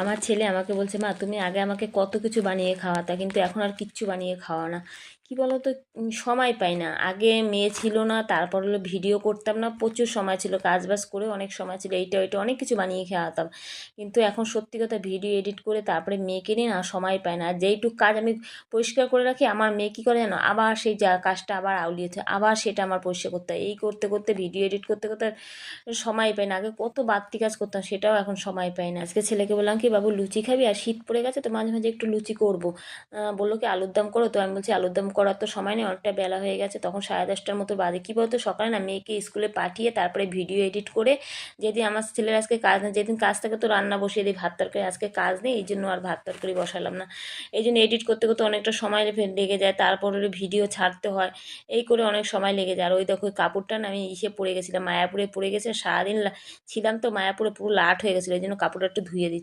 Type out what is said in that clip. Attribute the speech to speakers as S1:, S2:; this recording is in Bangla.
S1: আমার ছেলে আমাকে বলছে, মা তুমি আগে আমাকে কত কিছু বানিয়ে খাওয়াতা, কিন্তু এখন আর কিচ্ছু বানিয়ে খাওয়া না। কি বলো তো, সময় পাই না। আগে মেয়ে ছিল না, তারপর হলো ভিডিও করতাম না, প্রচুর সময় ছিল, কাজ বাজ করে অনেক সময় ছিল, এইটা ওইটা অনেক কিছু বানিয়ে খাওয়াতাম। কিন্তু এখন সত্যি কথা, ভিডিও এডিট করে তারপরে মেয়েকে নিয়ে না সময় পাই না। আর যেইটুকু কাজ আমি পরিষ্কার করে রাখি, আমার মেয়ে কী করে জানো, আবার সেই যা কাজটা আবার আউলিয়েছে, আবার সেটা আমার পরিষ্কার করতে হয়। এই করতে করতে, ভিডিও এডিট করতে করতে সময় পাই না। আগে কত বাড়তি কাজ করতাম, সেটাও এখন সময় পাই না। আজকে ছেলেকে বললাম কি, বাবু লুচি খাবি, আর শীত পড়ে গেছে তো মাঝে মাঝে একটু লুচি করবো। বললো কি আলুর দম করো, তো আমি বলছি আলুর দম করার তো সময় নেই, অনেকটা বেলা হয়ে গেছে, তখন 10:30টার মতো বাজে। কী বলতো, সকালে না মেয়েকে স্কুলে পাঠিয়ে তারপরে ভিডিও এডিট করে, যেদিন আমার ছেলের আজকে কাজ নেই, যেদিন কাজ থাকে তো রান্না বসিয়ে দিই, ভাত তরকারি। আজকে কাজ নেই, এই জন্য আর ভাত তরকারি বসালাম না। এই জন্য এডিট করতে করতে অনেকটা সময় লেগে যায়, তারপরে ভিডিও ছাড়তে হয়, এই করে অনেক সময় লেগে যায়। আর ওই দেখো, ওই কাপড়টা না আমি পরে গেছিলাম, মায়াপুরে পরে গেছে, সারাদিন ছিলাম তো মায়াপুরে, পুরো লাট হয়ে গেছিলো, এই জন্য কাপড়টা একটু ধুয়ে দিচ্ছি।